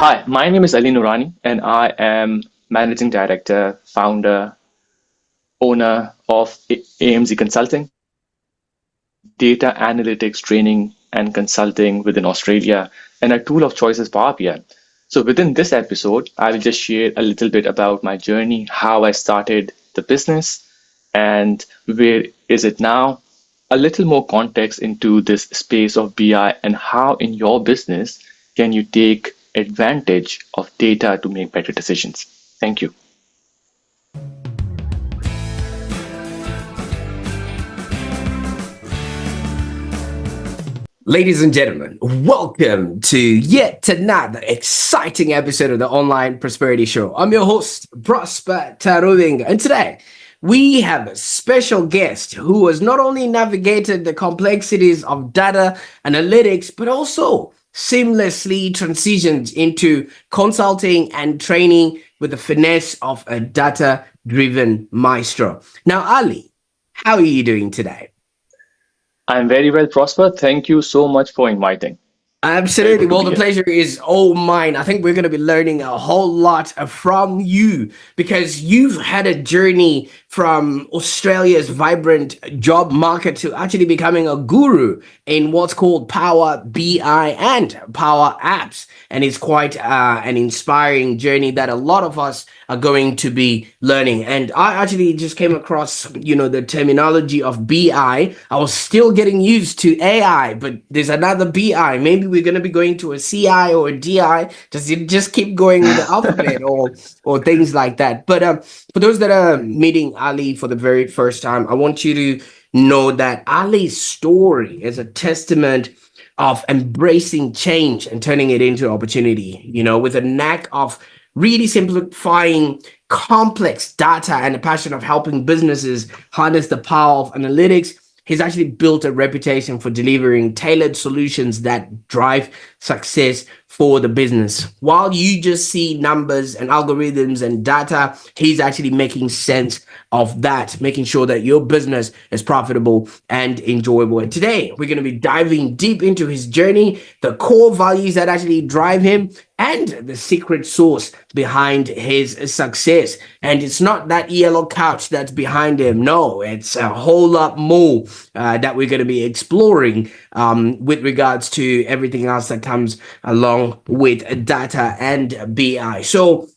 Hi, my name is Ali Noorani, and I am Managing Director, founder, owner of AMZ Consulting, data analytics training and consulting within Australia, and our tool of choice is Power BI. So within this episode, I will just share a little bit about my journey, how I started the business, and where is it now, a little more context into this space of BI and how in your business can you take advantage of data to make better decisions. Thank you. Ladies and gentlemen, welcome to yet another exciting episode of the Online Prosperity Show. I'm your host, Prosper Taruvinga, and today we have a special guest who has not only navigated the complexities of data analytics, but also seamlessly transitioned into consulting and training with the finesse of a data-driven maestro. Now, Ali, how are you doing today? I'm very well, Prosper. Thank you so much for inviting. Absolutely. Well, the pleasure is all mine. I think we're going to be learning a whole lot from you because you've had a journey from Australia's vibrant job market to actually becoming a guru in what's called Power BI and Power Apps. And it's quite an inspiring journey that a lot of us are going to be learning. And I actually just came across, the terminology of BI. I was still getting used to AI, but there's another BI. Maybe we're going to be going to a CI or a DI. Does it just keep going with the alphabet or things like that? But for those that are meeting Ali for the very first time, I want you to know that Ali's story is a testament of embracing change and turning it into opportunity, with a knack of really simplifying complex data and a passion of helping businesses harness the power of analytics. He's actually built a reputation for delivering tailored solutions that drive success for the business. While you just see numbers and algorithms and data, he's actually making sense of that, making sure that your business is profitable and enjoyable. And today, we're going to be diving deep into his journey, the core values that actually drive him, and the secret sauce behind his success. And it's not that yellow couch that's behind him. No, it's a whole lot more that we're going to be exploring with regards to everything else that comes along with data and BI. So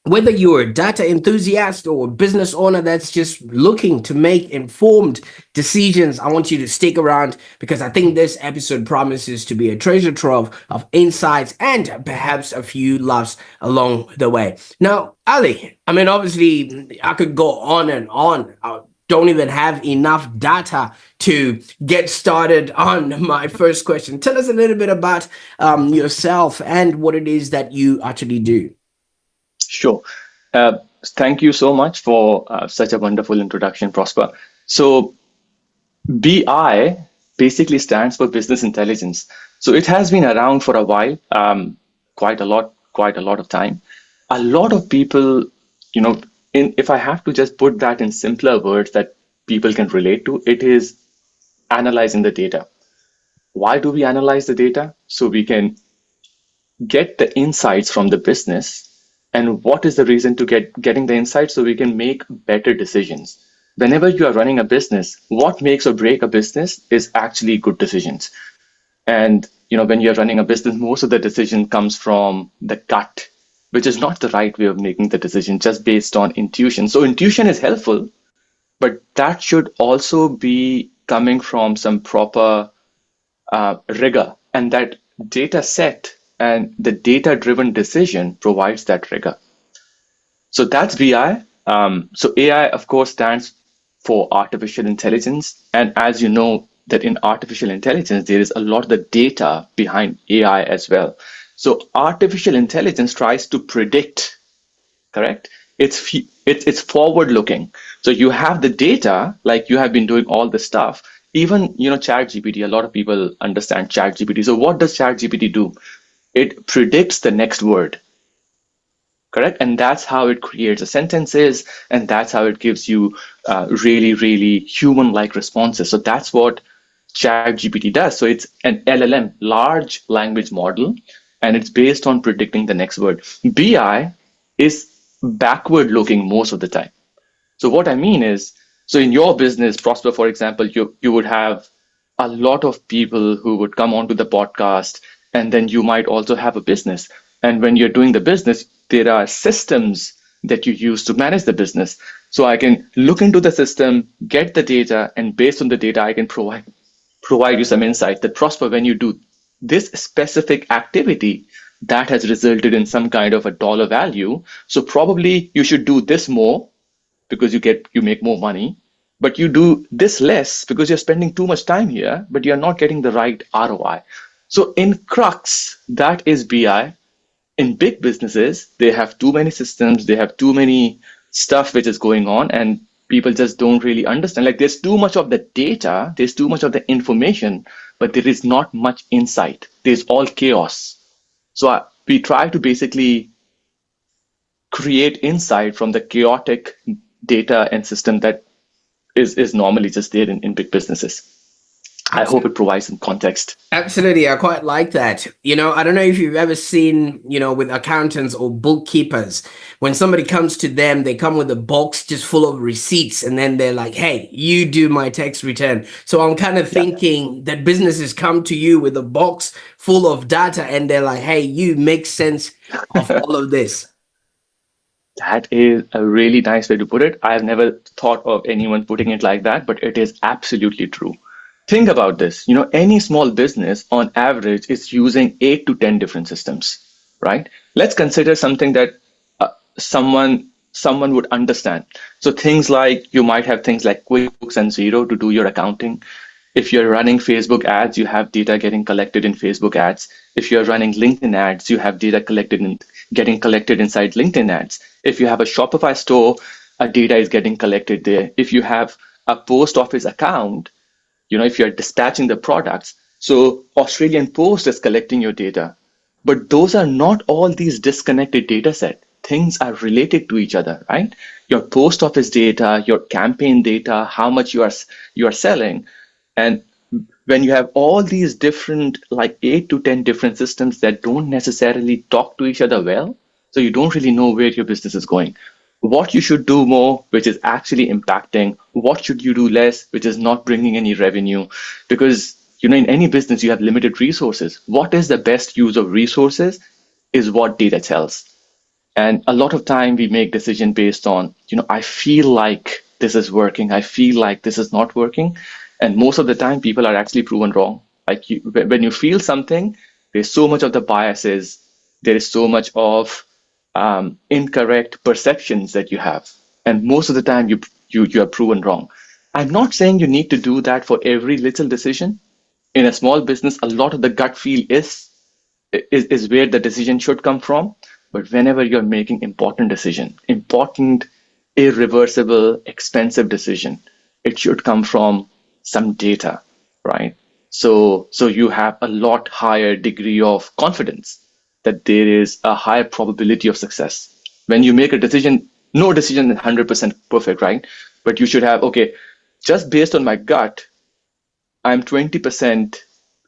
whether you're a data enthusiast or a business owner that's just looking to make informed decisions, I want you to stick around because I think this episode promises to be a treasure trove of insights and perhaps a few laughs along the way. Now, Ali, obviously, I could go on and on. I don't even have enough data to get started on my first question. Tell us a little bit about yourself and what it is that you actually do. Sure. Thank you so much for such a wonderful introduction, Prosper. So BI basically stands for business intelligence. So it has been around for a while, quite a lot of time. A lot of people, if I have to just put that in simpler words that people can relate to, it is analyzing the data. Why do we analyze the data? So we can get the insights from the business. And what is the reason to getting the insights? So we can make better decisions. Whenever you are running a business, what makes or break a business is actually good decisions. And when you're running a business, most of the decision comes from the gut, which is not the right way of making the decision, just based on intuition. So intuition is helpful, but that should also be coming from some proper rigor, and that data set and the data-driven decision provides that rigor. So that's BI. So AI, of course, stands for artificial intelligence. And as you know, that in artificial intelligence, there is a lot of the data behind AI as well. So artificial intelligence tries to predict, correct? It's forward-looking. So you have the data, like you have been doing all the stuff. Even, ChatGPT, a lot of people understand ChatGPT. So what does ChatGPT do? It predicts the next word, correct? And that's how it creates the sentences, and that's how it gives you really, really human-like responses. So that's what ChatGPT does. So it's an LLM, large language model, and it's based on predicting the next word. BI is backward looking most of the time. So what I mean is, so in your business, Prosper, for example, you would have a lot of people who would come onto the podcast, and then you might also have a business. And when you're doing the business, there are systems that you use to manage the business. So I can look into the system, get the data, and based on the data, I can provide you some insight that, Prosper, when you do this specific activity, that has resulted in some kind of a dollar value. So probably you should do this more because you make more money, but you do this less because you're spending too much time here, but you're not getting the right ROI. So in crux, that is BI. In big businesses, they have too many systems, they have too many stuff which is going on, and people just don't really understand. Like, there's too much of the data, there's too much of the information, but there is not much insight. There's all chaos. So we try to basically create insight from the chaotic data and system that is normally just there in big businesses. I hope it provides some context. Absolutely. I quite like that. I don't know if you've ever seen, with accountants or bookkeepers, when somebody comes to them, they come with a box just full of receipts, and then they're like, hey, you do my tax return. So I'm kind of thinking that businesses come to you with a box full of data, and they're like, hey, you make sense of all of this. That is a really nice way to put it. I've never thought of anyone putting it like that, but it is absolutely true. Think about this. Any small business on average is using 8 to 10 different systems, right? Let's consider something that someone would understand. So things like, you might have things like QuickBooks and Xero to do your accounting. If you're running Facebook ads, you have data getting collected in Facebook ads. If you're running LinkedIn ads, you have data getting collected inside LinkedIn ads. If you have a Shopify store, data is getting collected there. If you have a post office account, if you're dispatching the products, so Australian Post is collecting your data. But those are not all these disconnected data set. Things are related to each other, right? Your post office data, your campaign data, how much you are selling. And when you have all these different, like 8 to 10 different systems that don't necessarily talk to each other well, so you don't really know where your business is going. What you should do more, which is actually impacting, what should you do less, which is not bringing any revenue. Because, in any business, you have limited resources. What is the best use of resources is what data tells. And a lot of time we make decision based on, I feel like this is working. I feel like this is not working. And most of the time, people are actually proven wrong. Like, when you feel something, there's so much of the biases. There is so much of incorrect perceptions that you have. And most of the time, you are proven wrong. I'm not saying you need to do that for every little decision. In a small business, a lot of the gut feel is where the decision should come from. But whenever you're making important, irreversible, expensive decision, it should come from some data, right? So you have a lot higher degree of confidence that there is a higher probability of success. When you make a decision, no decision is 100% perfect, right? But you should have, okay, just based on my gut, I'm 20%,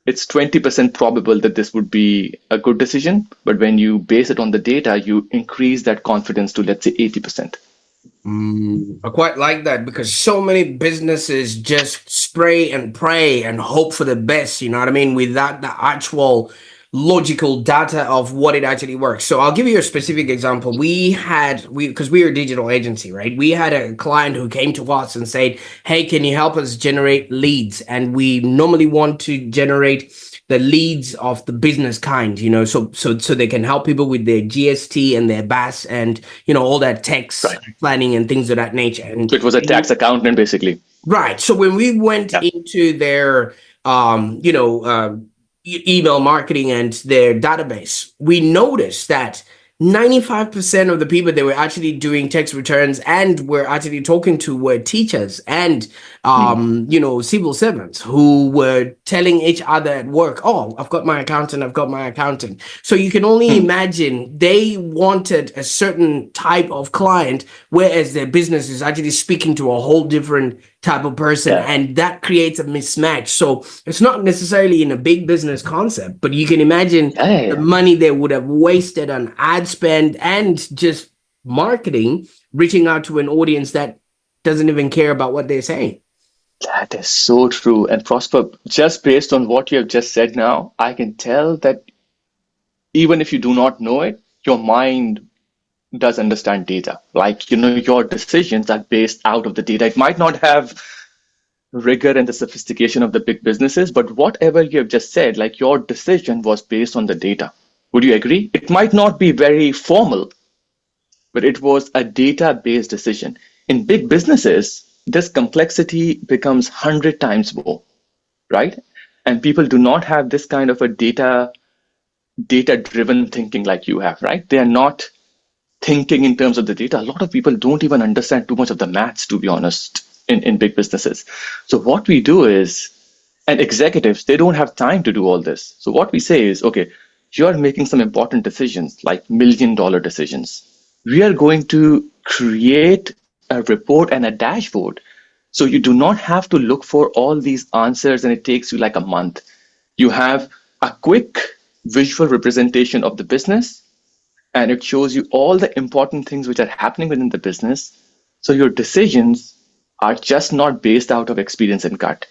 it's 20% probable that this would be a good decision. But when you base it on the data, you increase that confidence to, let's say, 80%. I quite like that, because so many businesses just spray and pray and hope for the best, you know what I mean, without the actual logical data of what it actually works. So I'll give you a specific example. Because we are a digital agency, right? We had a client who came to us and said, hey, can you help us generate leads? And we normally want to generate the leads of the business kind, so they can help people with their GST and their BAS and, all that tax planning and things of that nature. And so it was a tax accountant, basically. Right. So when we went into their, email marketing and their database, we noticed that 95% of the people that were actually doing tax returns and were actually talking to were teachers and, civil servants who were telling each other at work, oh, I've got my accountant. So you can only imagine they wanted a certain type of client, whereas their business is actually speaking to a whole different type of person, Yeah. and that creates a mismatch. So it's not necessarily in a big business concept, but you can imagine Yeah, yeah, the yeah. money they would have wasted on ad spend and just marketing, reaching out to an audience that doesn't even care about what they're saying. That is so true. And Prosper, just based on what you have just said now, I can tell that even if you do not know it, your mind does understand data. Like, your decisions are based out of the data. It might not have rigor and the sophistication of the big businesses, but whatever you have just said, like your decision was based on the data. Would you agree? It might not be very formal, but it was a data-based decision. In big businesses, this complexity becomes 100 times more, right? And people do not have this kind of a data-driven thinking like you have, right? They are not thinking in terms of the data. A lot of people don't even understand too much of the maths, to be honest, in big businesses. So what we do is, and executives, they don't have time to do all this. So what we say is, okay, you're making some important decisions, like $1 million decisions. We are going to create a report and a dashboard. So you do not have to look for all these answers and it takes you like a month. You have a quick visual representation of the business and it shows you all the important things which are happening within the business. So your decisions are just not based out of experience and gut.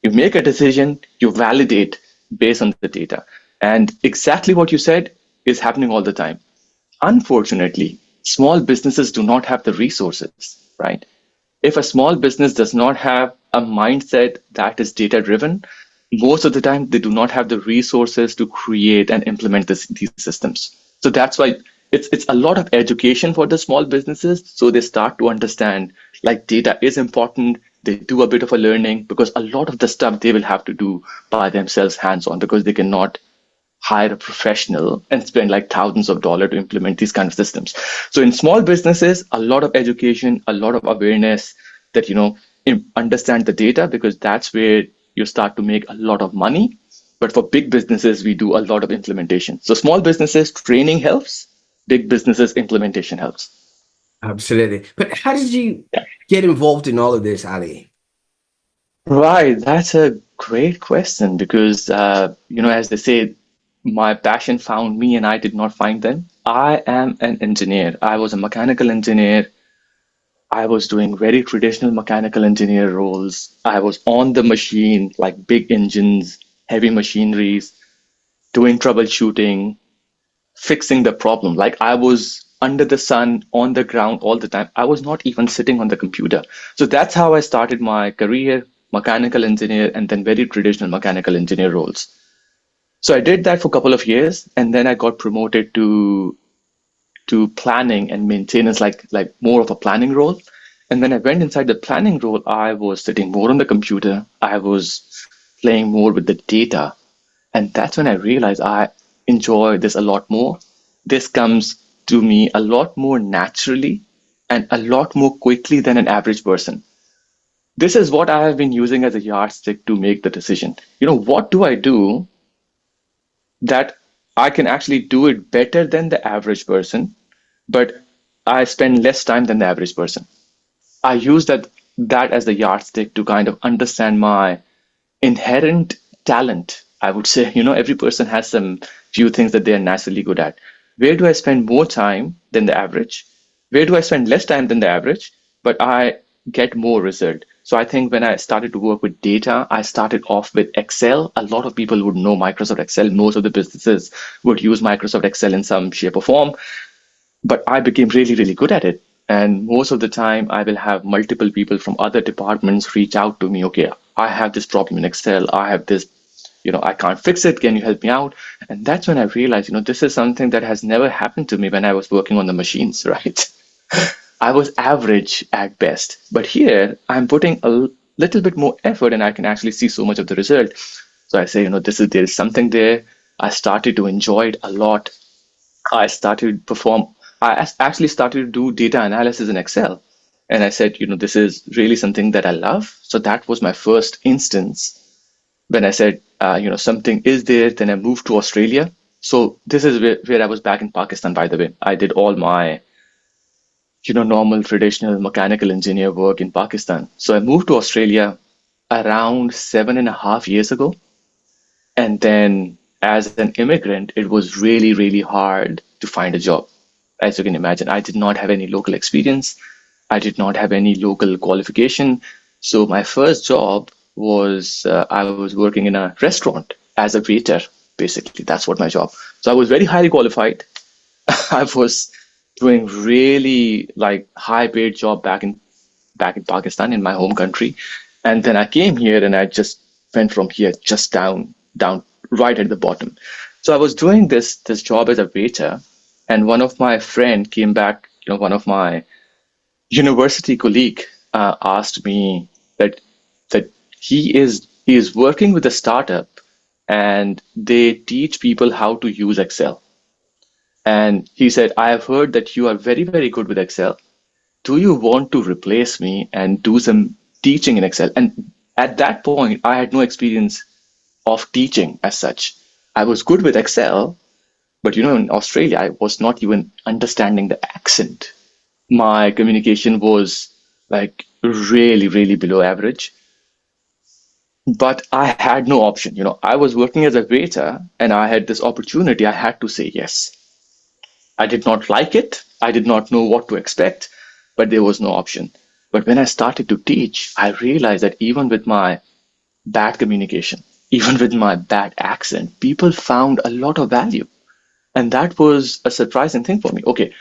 You make a decision, you validate based on the data. And exactly what you said is happening all the time. Unfortunately, small businesses do not have the resources, right? If a small business does not have a mindset that is data driven, most of the time they do not have the resources to create and implement these systems. So that's why it's a lot of education for the small businesses. So they start to understand like data is important. They do a bit of a learning because a lot of the stuff they will have to do by themselves hands on because they cannot hire a professional and spend like thousands of dollars to implement these kind of systems. So in small businesses, a lot of education, a lot of awareness that, understand the data because that's where you start to make a lot of money. But for big businesses, we do a lot of implementation. So small businesses, training helps. Big businesses, implementation helps. Absolutely. But how did you Yeah. get involved in all of this, Ali? Right, that's a great question because, as they say, my passion found me and I did not find them. I am an engineer. I was a mechanical engineer. I was doing very traditional mechanical engineer roles. I was on the machine, like big engines, heavy machineries, doing troubleshooting, fixing the problem. Like I was under the sun, on the ground all the time. I was not even sitting on the computer. So that's how I started my career, mechanical engineer, and then very traditional mechanical engineer roles. So I did that for a couple of years, and then I got promoted to planning and maintenance, like more of a planning role. And when I went inside the planning role, I was sitting more on the computer. I was playing more with the data. And that's when I realized I enjoy this a lot more. This comes to me a lot more naturally and a lot more quickly than an average person. This is what I have been using as a yardstick to make the decision. What do I do that I can actually do it better than the average person, but I spend less time than the average person? I use that as the yardstick to kind of understand my inherent talent. I would say, every person has some few things that they are naturally good at. Where do I spend more time than the average? Where do I spend less time than the average, but I get more result? So I think when I started to work with data, I started off with Excel. A lot of people would know Microsoft Excel. Most of the businesses would use Microsoft Excel in some shape or form, but I became really, really good at it. And most of the time, I will have multiple people from other departments reach out to me. Okay, I have this problem in Excel. I have this, I can't fix it. Can you help me out? And that's when I realized, this is something that has never happened to me when I was working on the machines, right? I was average at best. But here, I'm putting a little bit more effort and I can actually see so much of the result. So I say, there is something there. I started to enjoy it a lot. I started to perform, actually started to do data analysis in Excel. And I said, this is really something that I love. So that was my first instance when I said, something is there. Then I moved to Australia. So this is where I was back in Pakistan, by the way. I did all my normal traditional mechanical engineer work in Pakistan. So I moved to Australia around 7.5 years ago. And then as an immigrant, it was really, really hard to find a job. As you can imagine, I did not have any local experience. I did not have any local qualification. So my first job was I was working in a restaurant as a waiter. Basically, that's what my job. So I was very highly qualified. I was doing really like high paid job back in Pakistan in my home country. And then I came here and I just went from here just down right at the bottom. So I was doing this job as a waiter, and one of my friend came back, one of my university colleague asked me that he is working with a startup and they teach people how to use Excel. And he said, I have heard that you are very, very good with Excel. Do you want to replace me and do some teaching in Excel? And at that point, I had no experience of teaching as such. I was good with Excel, but in Australia, I was not even understanding the accent. My communication was like really, really below average. But I had no option. I was working as a waiter and I had this opportunity. I had to say yes. I did not like it. I did not know what to expect, but there was no option. But when I started to teach, I realized that even with my bad communication, even with my bad accent, people found a lot of value. And that was a surprising thing for me. Okay,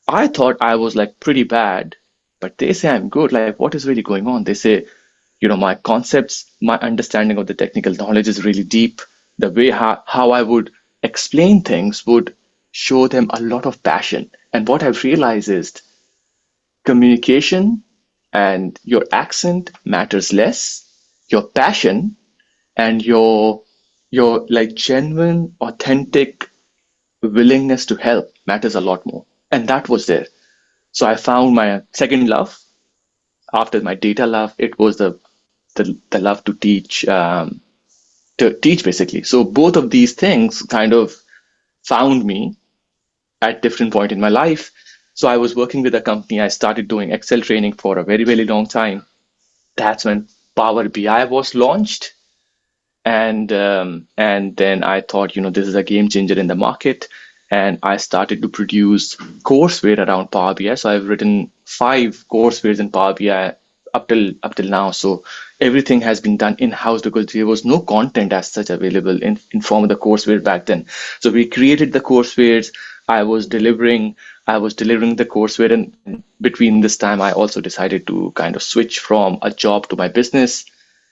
I thought I was like pretty bad, but they say I'm good. Like, what is really going on? They say, my concepts, my understanding of the technical knowledge is really deep. The way how I would explain things would show them a lot of passion. And what I've realized is communication and your accent matters less. Your passion and your like genuine, authentic willingness to help matters a lot more. And that was there. So I found my second love after my data love. It was the love to teach basically. So both of these things kind of found me at different point in my life. So I was working with a company. I started doing Excel training for a very, very long time. That's when Power BI was launched. And then I thought, this is a game changer in the market. And I started to produce courseware around Power BI. So I've written 5 courseware in Power BI up till now. So everything has been done in-house because there was no content as such available in form of the courseware back then. So we created the courseware. I was delivering I was delivering the courseware, and between this time I also decided to kind of switch from a job to my business.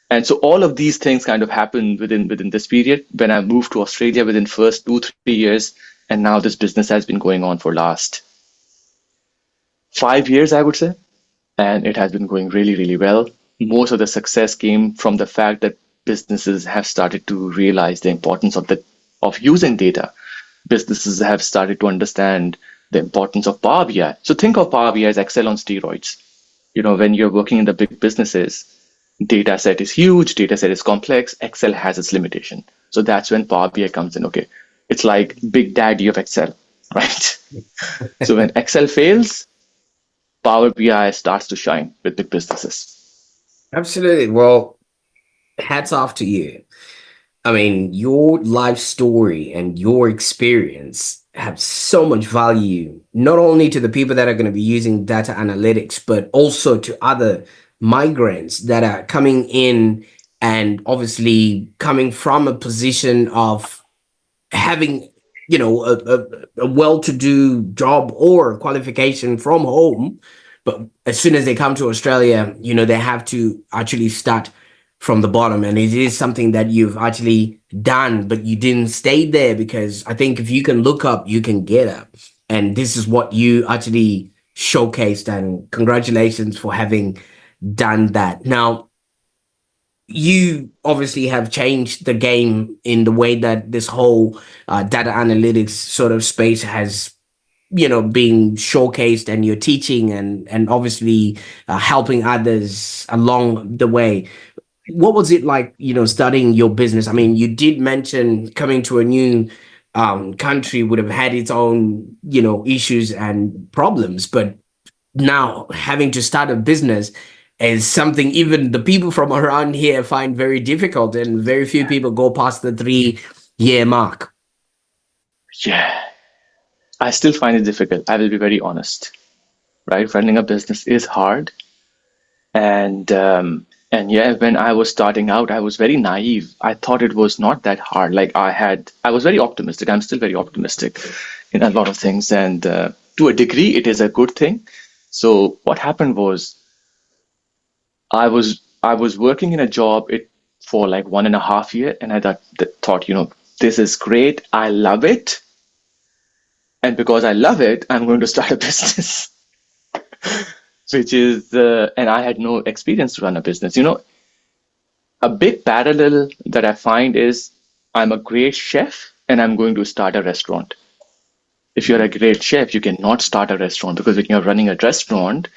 And so all of these things kind of happened within this period when I moved to Australia within first 2-3 years, and now this business has been going on for last 5 years, I would say, and it has been going really, really well. Most of the success came from the fact that businesses have started to realize the importance of using data. Businesses have started to understand the importance of Power BI. So think of Power BI as Excel on steroids. When you're working in the big businesses, data set is huge, data set is complex, Excel has its limitation. So that's when Power BI comes in. Okay, it's like big daddy of Excel, right? So when Excel fails, Power BI starts to shine with big businesses. Absolutely. Well, hats off to you. I mean, your life story and your experience have so much value, not only to the people that are going to be using data analytics, but also to other migrants that are coming in and obviously coming from a position of having, a well-to-do job or qualification from home, but as soon as they come to Australia, they have to actually start from the bottom. And it is something that you've actually done, but you didn't stay there, because I think if you can look up, you can get up. And this is what you actually showcased, and congratulations for having done that. Now, you obviously have changed the game in the way that this whole data analytics sort of space has, being showcased, and you're teaching and obviously helping others along the way. What was it like, starting your business? I mean, you did mention coming to a new country would have had its own, issues and problems, but now having to start a business is something even the people from around here find very difficult, and very few people go past the 3 year mark. Yeah, I still find it difficult. I will be very honest, right? Running a business is hard. And yeah, when I was starting out, I was very naive. I thought it was not that hard. I was very optimistic. I'm still very optimistic in a lot of things. And to a degree, it is a good thing. So what happened was I was working in a job for like 1.5 years, and I thought, this is great. I love it. And because I love it, I'm going to start a business, and I had no experience to run a business. A big parallel that I find is I'm a great chef and I'm going to start a restaurant. If you're a great chef, you cannot start a restaurant, because when you're running a restaurant,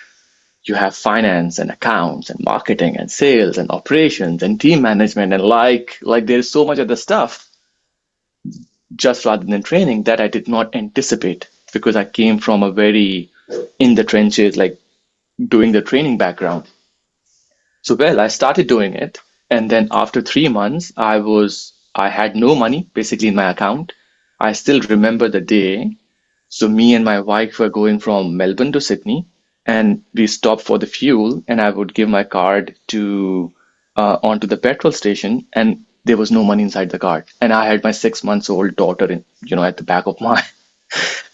you have finance and accounts and marketing and sales and operations and team management, and like there's so much other stuff just rather than training that I did not anticipate, because I came from a very in the trenches, like doing the training background. So well, I started doing it, and then after 3 months, I had no money basically in my account. I still remember the day. So me and my wife were going from Melbourne to Sydney, and we stopped for the fuel, and I would give my card to onto the petrol station, and there was no money inside the card, and I had my 6 months old daughter at the back of my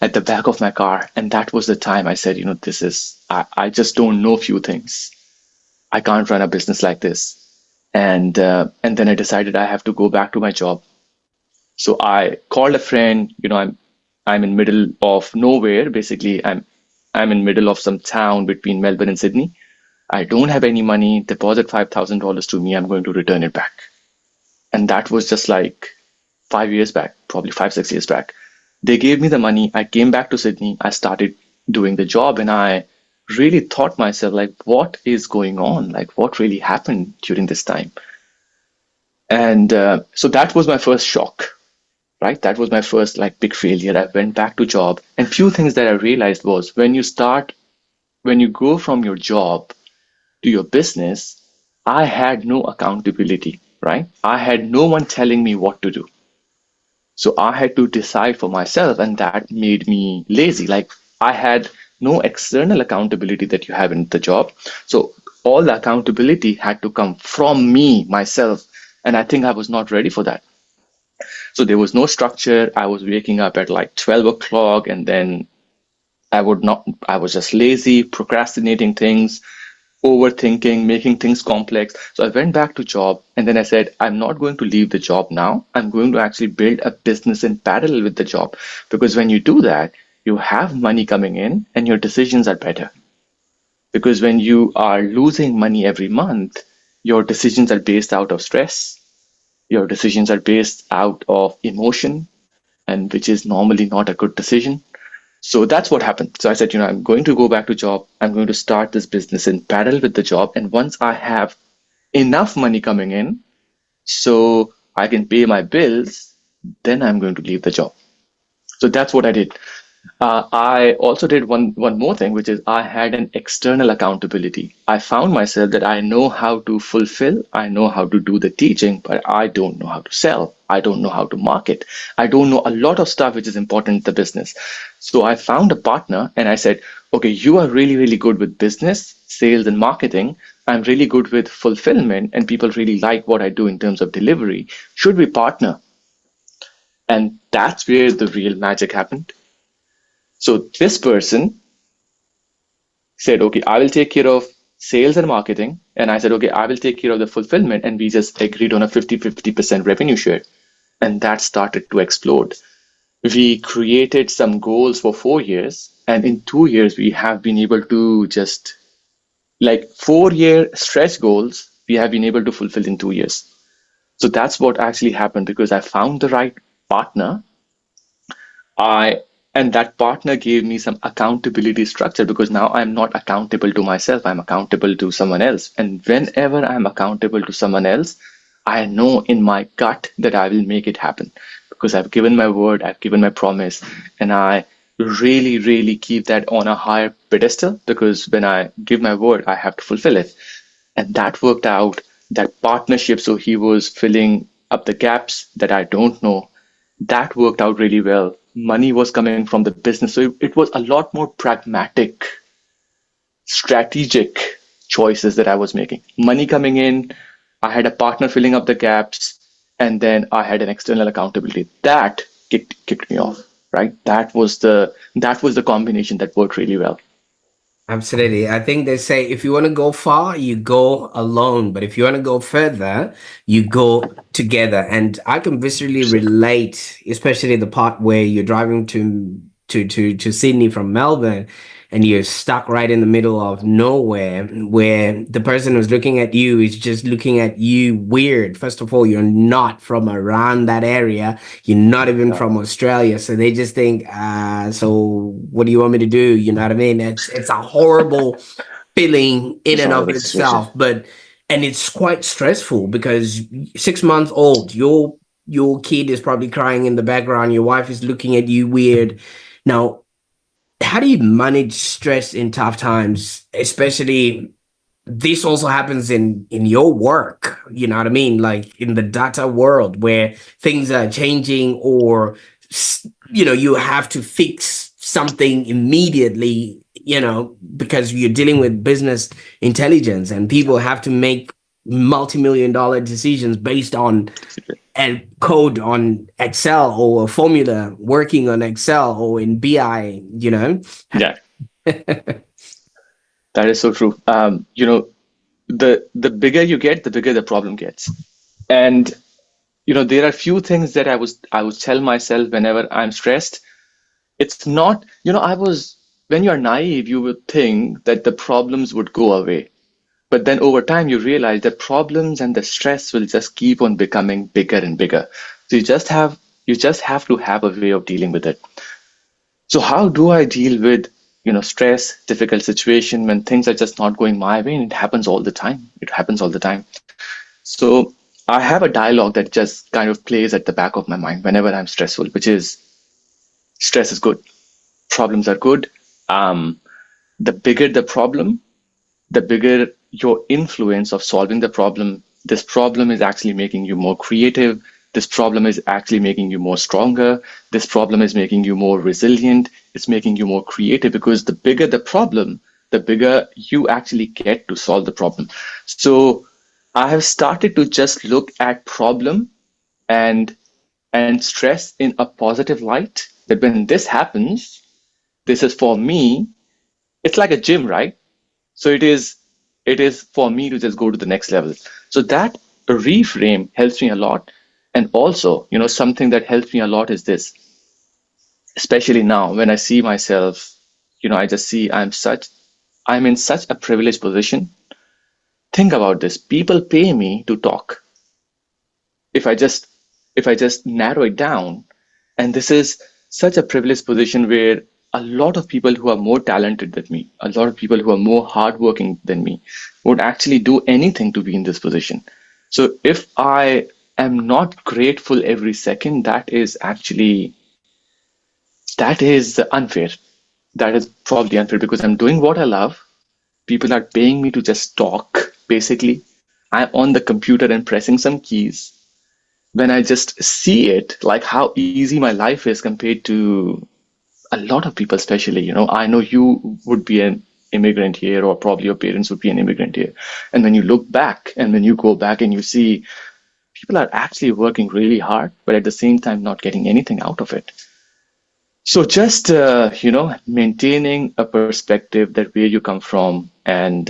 at the back of my car, and that was the time I said, this is I just don't know few things. I can't run a business like this. And then I decided I have to go back to my job. So I called a friend. I'm in middle of nowhere. Basically, I'm in middle of some town between Melbourne and Sydney. I don't have any money. Deposit $5,000 to me. I'm going to return it back. And that was just like 5 years back, probably 5, 6 years back. They gave me the money. I came back to Sydney. I started doing the job, and I really thought myself, like, what is going on? Like, what really happened during this time? And so that was my first shock, right? That was my first like big failure. I went back to job, and few things that I realized was when you go from your job to your business, I had no accountability, right? I had no one telling me what to do. So I had to decide for myself, and that made me lazy. Like, I had no external accountability that you have in the job. So all the accountability had to come from me, myself. And I think I was not ready for that. So there was no structure. I was waking up at like 12 o'clock, and then I was just lazy, procrastinating things, overthinking, making things complex. So I went back to job, and then I said, I'm not going to leave the job now. I'm going to actually build a business in parallel with the job, because when you do that, you have money coming in and your decisions are better. Because when you are losing money every month, your decisions are based out of stress. Your decisions are based out of emotion, and which is normally not a good decision. So that's what happened. So I said, I'm going to go back to job. I'm going to start this business in parallel with the job. And once I have enough money coming in so I can pay my bills, then I'm going to leave the job. So that's what I did. I also did one more thing, which is I had an external accountability. I found myself that I know how to fulfill, I know how to do the teaching, but I don't know how to sell. I don't know how to market. I don't know a lot of stuff which is important in the business. So I found a partner, and I said, okay, you are really, really good with business, sales, and marketing. I'm really good with fulfillment, and people really like what I do in terms of delivery. Should we partner? And that's where the real magic happened. So this person said, okay, I will take care of sales and marketing. And I said, okay, I will take care of the fulfillment. And we just agreed on a 50-50% revenue share. And that started to explode. We created some goals for 4 years. And in 2 years, we have been able to just like 4 year stretch goals, we have been able to fulfill in 2 years. So that's what actually happened, because I found the right partner. I and that partner gave me some accountability structure, because now I'm not accountable to myself, I'm accountable to someone else. And whenever I'm accountable to someone else, I know in my gut that I will make it happen, because I've given my word, I've given my promise, and I really, really keep that on a higher pedestal, because when I give my word, I have to fulfill it. And that worked out, that partnership. So he was filling up the gaps that I don't know. That worked out really well. Money was coming from the business. So it was a lot more pragmatic, strategic choices that I was making. Money coming in, I had a partner filling up the gaps, and then I had an external accountability. That kicked me off, right? That was the combination that worked really well. Absolutely. I think they say if you want to go far, you go alone. But if you want to go further, you go together. And I can viscerally relate, especially the part where you're driving to Sydney from Melbourne and you're stuck right in the middle of nowhere where the person who's looking at you is just looking at you weird. First of all, you're not from around that area. You're not even Yeah, from Australia. So they just think, so what do you want me to do? You know what I mean? It's a horrible feeling in it's a and of horrible situation. itself, but and it's quite stressful because 6 months old, your kid is probably crying in the background, your wife is looking at you weird. Now, how do you manage stress in tough times, especially this also happens in your work, you know what I mean, like in the data world where things are changing, or you have to fix something immediately, because you're dealing with business intelligence and people have to make multi-million dollar decisions based on a code on Excel or a formula working on Excel or in BI. Yeah, that is so true. The bigger you get, the bigger the problem gets. And there are few things that I would tell myself whenever I'm stressed. It's not, I was when you're naive, you would think that the problems would go away. But then over time, you realize that problems and the stress will just keep on becoming bigger and bigger. So you just have to have a way of dealing with it. So how do I deal with, stress, difficult situation when things are just not going my way? And it happens all the time. It happens all the time. So I have a dialogue that just kind of plays at the back of my mind whenever I'm stressful, which is stress is good, problems are good. Um, the bigger the problem, the bigger your influence of solving the problem. This problem is actually making you more creative. This problem is actually making you more stronger. This problem is making you more resilient. It's making you more creative, because the bigger the problem, the bigger you actually get to solve the problem. So I have started to just look at problem and stress in a positive light, that when this happens, this is for me. It's like a gym, right? So it is for me to just go to the next level. So that reframe helps me a lot. And also, something that helps me a lot is this, especially now when I see myself, I just see I'm in such a privileged position. Think about this. People pay me to talk. If I just narrow it down, and this is such a privileged position where a lot of people who are more talented than me, a lot of people who are more hardworking than me, would actually do anything to be in this position. So if I am not grateful every second, that is unfair. That is probably unfair, because I'm doing what I love. People are paying me to just talk, basically. I'm on the computer and pressing some keys. When I just see it, like how easy my life is compared to a lot of people, especially, I know you would be an immigrant here, or probably your parents would be an immigrant here. And when you look back and when you go back and you see people are actually working really hard, but at the same time not getting anything out of it. So just, maintaining a perspective that where you come from, and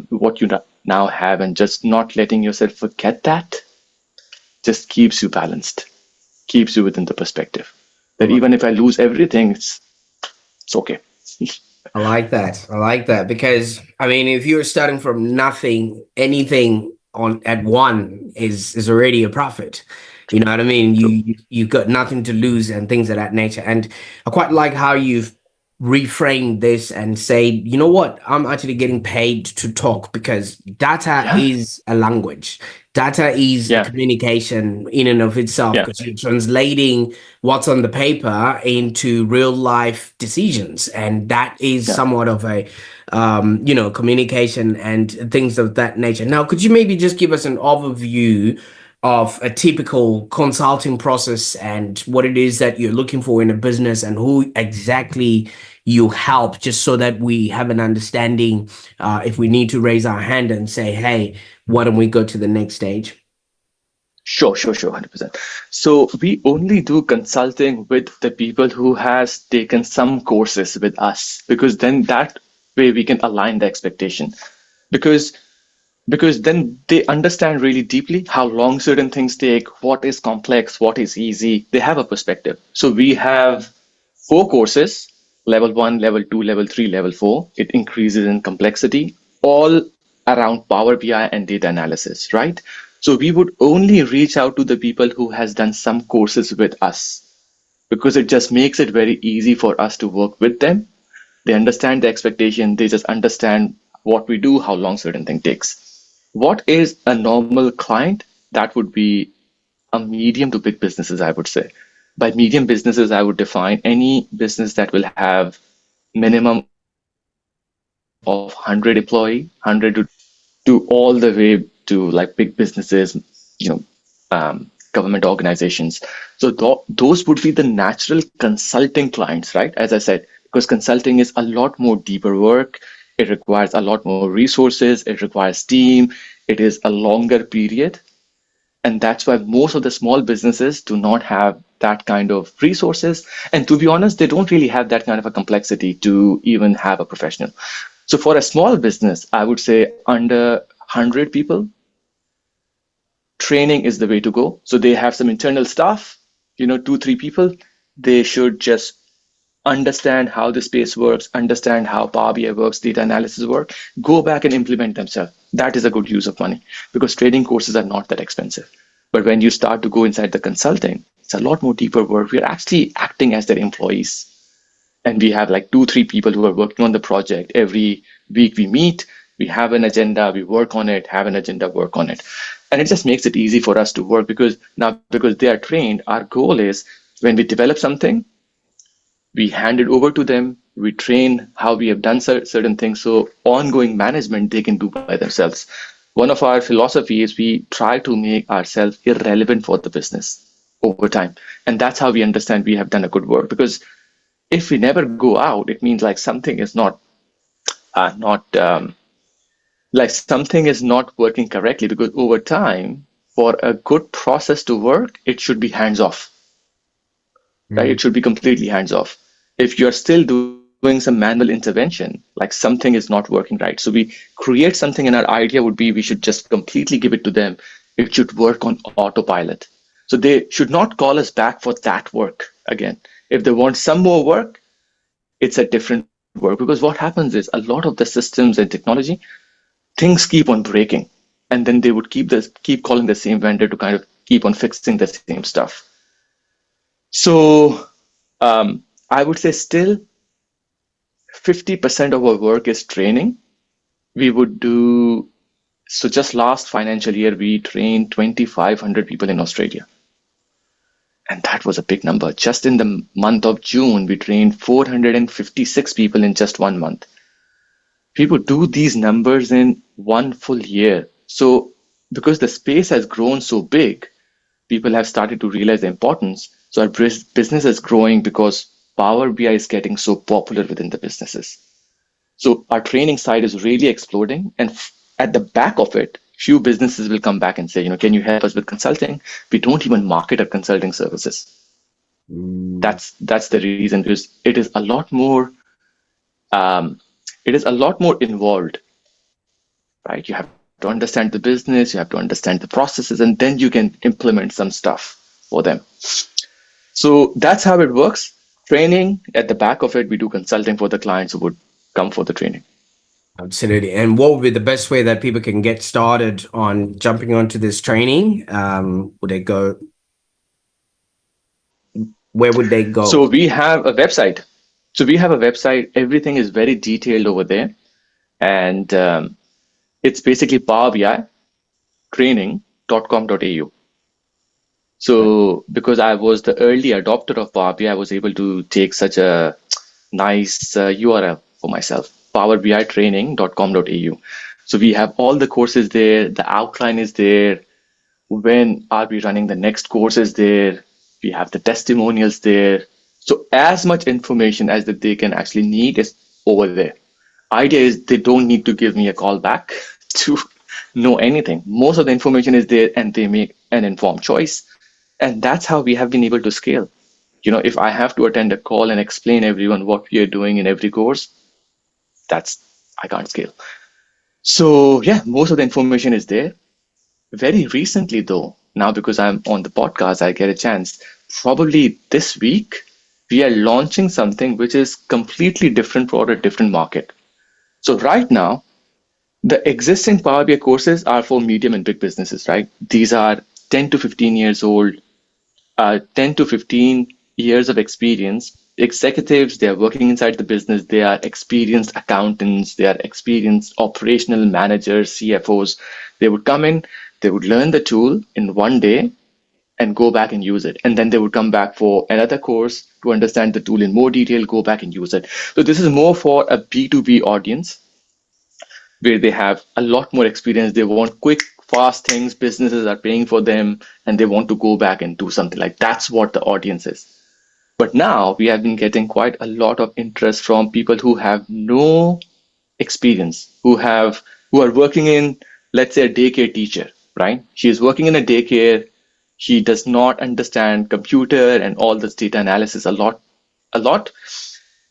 what you now have, and just not letting yourself forget that, just keeps you balanced, keeps you within the perspective that even if I lose everything, it's okay. I like that. I like that because I mean, if you're starting from nothing, anything on at one is already a profit. You know what I mean? True. You've got nothing to lose and things of that nature. And I quite like how you've reframed this and say, you know what, I'm actually getting paid to talk because data Yeah. is a language. Data is a Yeah, communication in and of itself yeah, because you're translating what's on the paper into real life decisions, and that is yeah. somewhat of a communication and things of that nature. Now, could you maybe just give us an overview of a typical consulting process and what it is that you're looking for in a business and who exactly you help, just so that we have an understanding if we need to raise our hand and say, hey, why don't we go to the next stage? Sure, 100%. So we only do consulting with the people who has taken some courses with us, because then that way we can align the expectation. Because then they understand really deeply how long certain things take, what is complex, what is easy. They have a perspective. So we have 4 courses: level 1, level 2, level 3, level 4. It increases in complexity, all around Power BI and data analysis, right? So we would only reach out to the people who has done some courses with us, because it just makes it very easy for us to work with them. They understand the expectation. They just understand what we do, how long certain thing takes. What is a normal client? That would be a medium to big businesses, I would say. By medium businesses, I would define any business that will have minimum of 100 employee, 100 to all the way to like big businesses, you know, government organizations. So those would be the natural consulting clients, right? As I said, because consulting is a lot more deeper work. It requires a lot more resources. It requires team. It is a longer period. And that's why most of the small businesses do not have that kind of resources. And to be honest, they don't really have that kind of a complexity to even have a professional. So for a small business, I would say under 100 people, training is the way to go. So they have some internal staff, 2, 3 people. They should just understand how the space works, understand how Power BI works, data analysis work, go back and implement themselves. That is a good use of money, because training courses are not that expensive. But when you start to go inside the consulting, it's a lot more deeper work. We're actually acting as their employees. And we have like 2, 3 people who are working on the project. Every week we meet, we have an agenda, we work on it, have an agenda, work on it. And it just makes it easy for us to work, because now, because they are trained, our goal is when we develop something, we hand it over to them, we train how we have done certain things. So ongoing management, they can do by themselves. One of our philosophy is we try to make ourselves irrelevant for the business over time. And that's how we understand we have done a good work. Because if we never go out, it means like something is not working correctly. Because over time, for a good process to work, it should be hands off, right? It should be completely hands off. If you're still doing some manual intervention, like something is not working right. So we create something, and our idea would be we should just completely give it to them. It should work on autopilot. So they should not call us back for that work again. If they want some more work, it's a different work. Because what happens is a lot of the systems and technology, things keep on breaking. And then they would keep calling the same vendor to kind of keep on fixing the same stuff. So I would say still 50% of our work is training. We would do, so just last financial year, we trained 2,500 people in Australia. And that was a big number. Just in the month of June, we trained 456 people in just 1 month. People do these numbers in one full year. So because the space has grown so big, people have started to realize the importance. So our business is growing because Power BI is getting so popular within the businesses. So our training side is really exploding. And at the back of it, few businesses will come back and say, can you help us with consulting? We don't even market our consulting services. That's the reason, because it is a lot more involved, right? You have to understand the business, you have to understand the processes, and then you can implement some stuff for them. So that's how it works. Training, at the back of it, we do consulting for the clients who would come for the training. Absolutely. And what would be the best way that people can get started on jumping onto this training? Would they go? Where would they go? So we have a website. Everything is very detailed over there. And it's basically Power BI training.com. .com.au. So because I was the early adopter of Power BI, I was able to take such a nice URL for myself, powerbitraining.com.au. So we have all the courses there. The outline is there. When are we running the next course is there. We have the testimonials there. So as much information as that they can actually need is over there. Idea is they don't need to give me a call back to know anything. Most of the information is there and they make an informed choice. And that's how we have been able to scale. If I have to attend a call and explain everyone what we are doing in every course, that's I can't scale. So yeah, most of the information is there. Very recently though, now because I'm on the podcast, I get a chance. Probably this week, we are launching something which is completely different for a different market. So right now, the existing Power BI courses are for medium and big businesses, right? These are 10 to 15 years old, 10 to 15 years of experience. Executives, they are working inside the business. They are experienced accountants. They are experienced operational managers, CFOs. They would come in, they would learn the tool in one day and go back and use it. And then they would come back for another course to understand the tool in more detail, go back and use it. So this is more for a B2B audience where they have a lot more experience. They want quick, fast things. Businesses are paying for them and they want to go back and do something like that's what the audience is. But now we have been getting quite a lot of interest from people who have no experience, who are working in, let's say, a daycare teacher, right? She is working in a daycare. She does not understand computer and all this data analysis a lot.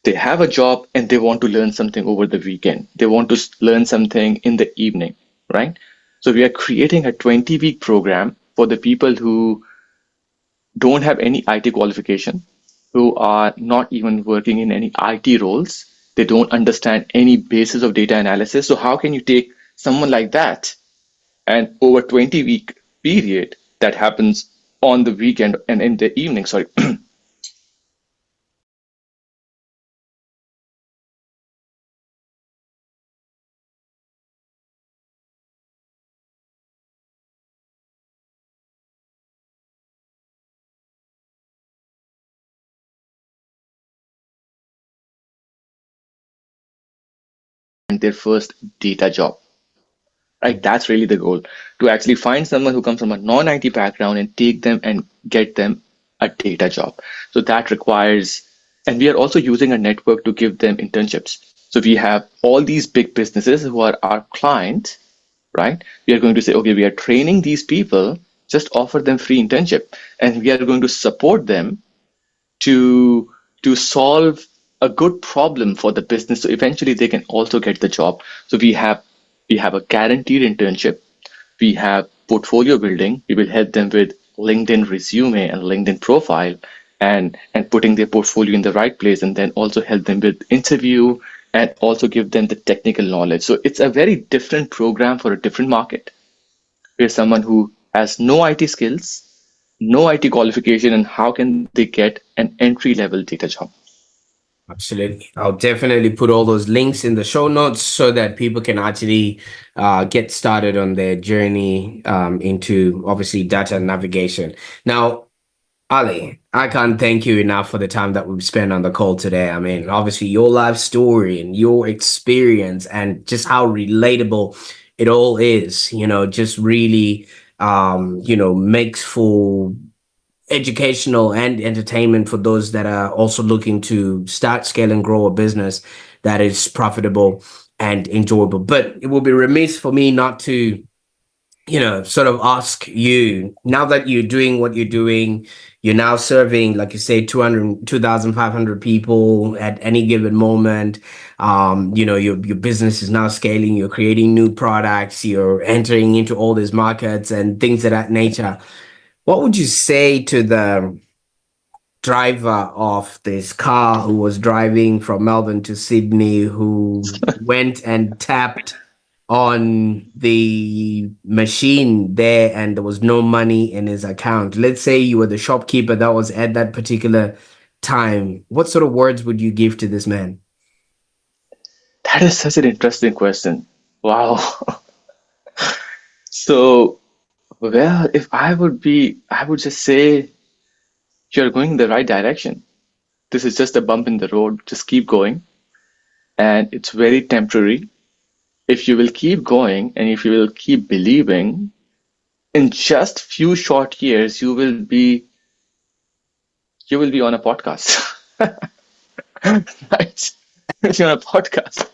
They have a job and they want to learn something over the weekend. They want to learn something in the evening, right? So we are creating a 20-week program for the people who don't have any IT qualification, who are not even working in any IT roles. They don't understand any basis of data analysis. So how can you take someone like that and over 20-week period that happens on the weekend and in the evening, sorry, their first data job, right? That's really the goal, to actually find someone who comes from a non-IT background and take them and get them a data job. So that requires, and we are also using a network to give them internships. So we have all these big businesses who are our clients, right? We are going to say, okay, we are training these people, just offer them free internship, and we are going to support them to solve a good problem for the business so eventually they can also get the job. So we have a guaranteed internship. We have portfolio building. We will help them with LinkedIn resume and LinkedIn profile, and putting their portfolio in the right place, and then also help them with interview and also give them the technical knowledge. So it's a very different program for a different market, where someone who has no IT skills, no IT qualification, and how can they get an entry level data job? Absolutely. I'll definitely put all those links in the show notes so that people can actually get started on their journey into obviously data navigation. Now, Ali, I can't thank you enough for the time that we've spent on the call today. I mean, obviously, your life story and your experience and just how relatable it all is, just really, makes for educational and entertainment for those that are also looking to start, scale, and grow a business that is profitable and enjoyable. But it will be remiss for me not to sort of ask you, now that you're doing what you're doing, you're now serving, like you say, 200, 2,500 people at any given moment. Your business is now scaling, you're creating new products, you're entering into all these markets and things of that nature. What would you say to the driver of this car who was driving from Melbourne to Sydney, who went and tapped on the machine there and there was no money in his account? Let's say you were the shopkeeper that was at that particular time. What sort of words would you give to this man? That is such an interesting question. Wow. So Well, if I would be, I would just say you're going in the right direction. This is just a bump in the road. Just keep going. And it's very temporary. If you will keep going and if you will keep believing, in just few short years, you will be on a podcast. Right? You're on a podcast,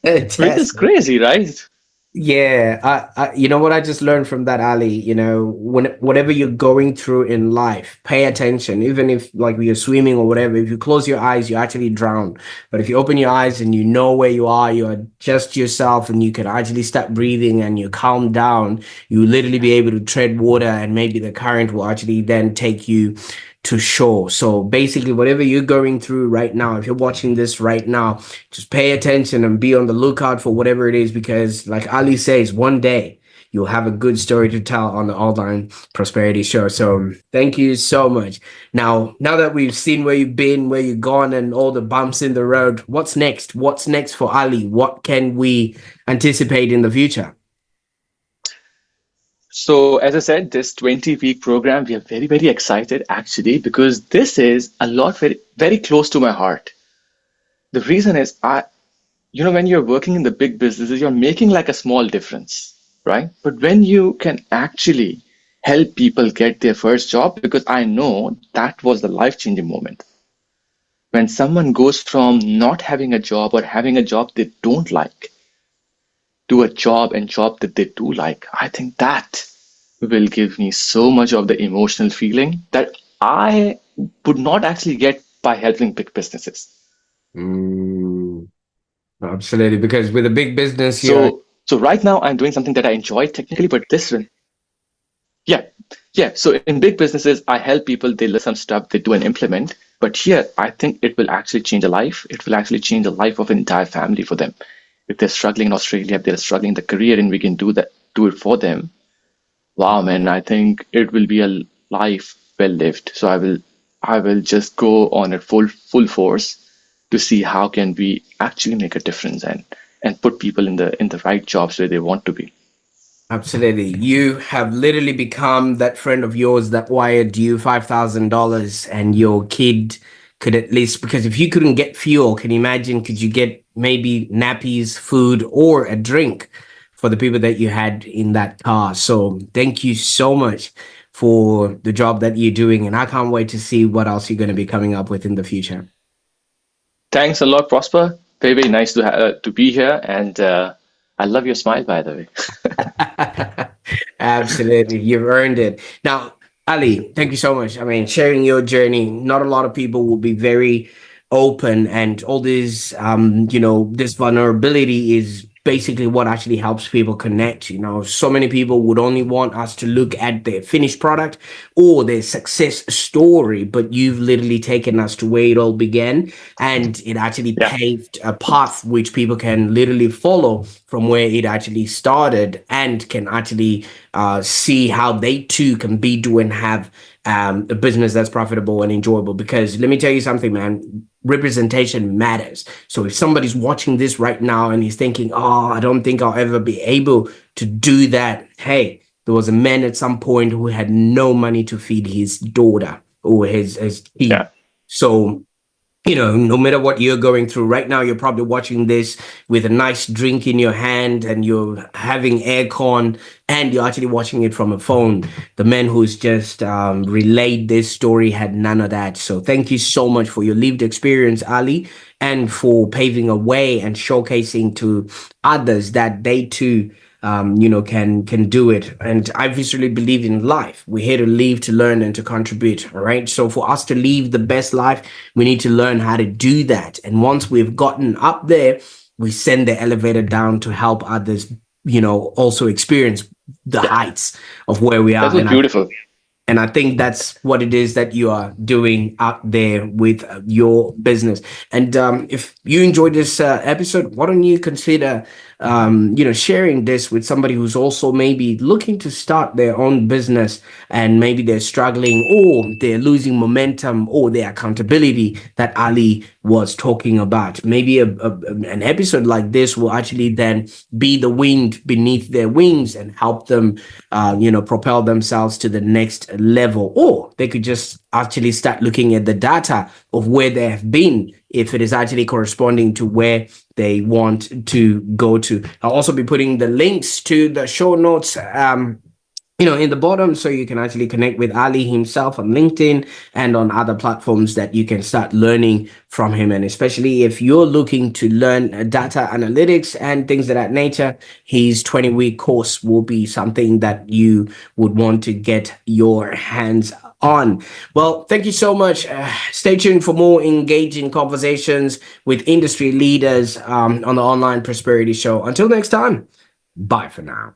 which is Fantastic. crazy, right? Yeah, you know what I just learned from that, Ali. You know, whatever you're going through in life, pay attention. Even if like you're swimming or whatever, if you close your eyes, you actually drown. But if you open your eyes and you know where you are, you adjust yourself, and you can actually start breathing and you calm down. You literally be able to tread water, and maybe the current will actually then take you to shore. So basically, whatever you're going through right now, if you're watching this right now, just pay attention and be on the lookout for whatever it is, because like Ali says, one day you'll have a good story to tell on the Online Prosperity Show. So thank you so much. Now that we've seen where you've been, where you've gone, and all the bumps in the road, what's next? What's next for Ali? What can we anticipate in the future? So, as I said, this 20-week program, we are very, very excited actually because this is a lot very, very close to my heart. The reason is when you're working in the big businesses, you're making like a small difference, right? But when you can actually help people get their first job, because I know that was the life-changing moment. When someone goes from not having a job or having a job they don't like to a job that they do like, I think that will give me so much of the emotional feeling that I would not actually get by helping big businesses. Mm, absolutely, because with a big business, you're So right now I'm doing something that I enjoy technically, but this one, yeah, yeah. So in big businesses, I help people. They learn some stuff, they do and implement. But here, I think it will actually change a life. It will actually change the life of an entire family for them. If they're struggling in Australia, if they're struggling in the career, and we can do it for them. Wow, man, I think it will be a life well lived. So I will just go on at full force to see how can we actually make a difference and put people in the right jobs where they want to be. absolutely. You have literally become that friend of yours that wired you $5,000, and your kid could at least, because if you couldn't get fuel, can you imagine, could you get maybe nappies, food, or a drink for the people that you had in that car? So thank you so much for the job that you're doing. And I can't wait to see what else you're going to be coming up with in the future. Thanks a lot, Prosper. Very, very nice to be here, and I love your smile, by the way. Absolutely. You've earned it. Now, Ali, thank you so much. I mean, sharing your journey, not a lot of people will be very open, and all this, this vulnerability is basically what actually helps people connect. You know, so many people would only want us to look at their finished product or their success story, but you've literally taken us to where it all began, and it actually Yeah. paved a path which people can literally follow from where it actually started, and can actually see how they too can be doing, have a business that's profitable and enjoyable. Because let me tell you something, man, representation matters. So if somebody's watching this right now and he's thinking, oh, I don't think I'll ever be able to do that. Hey, there was a man at some point who had no money to feed his daughter or his kid. Yeah. So no matter what you're going through right now, you're probably watching this with a nice drink in your hand, and you're having aircon, and you're actually watching it from a phone. The man who's just relayed this story had none of that. So thank you so much for your lived experience, Ali, and for paving a way and showcasing to others that they too can do it. And I viscerally believe in life. We're here to live, to learn, and to contribute. All right. So for us to live the best life, we need to learn how to do that. And once we've gotten up there, we send the elevator down to help others, also experience the Yeah. heights of where we That are. was beautiful. And I think that's what it is that you are doing out there with your business. And if you enjoyed this episode, why don't you consider, sharing this with somebody who's also maybe looking to start their own business, and maybe they're struggling, or they're losing momentum, or their accountability that Ali was talking about. Maybe an episode like this will actually then be the wind beneath their wings and help them, propel themselves to the next level. Or they could just actually start looking at the data of where they have been, if it is actually corresponding to where they want to go to. I'll also be putting the links to the show notes, in the bottom, so you can actually connect with Ali himself on LinkedIn and on other platforms that you can start learning from him. And especially if you're looking to learn data analytics and things of that nature, his 20-week course will be something that you would want to get your hands on. Well, thank you so much. Stay tuned for more engaging conversations with industry leaders on the Online Prosperity Show. Until next time, bye for now.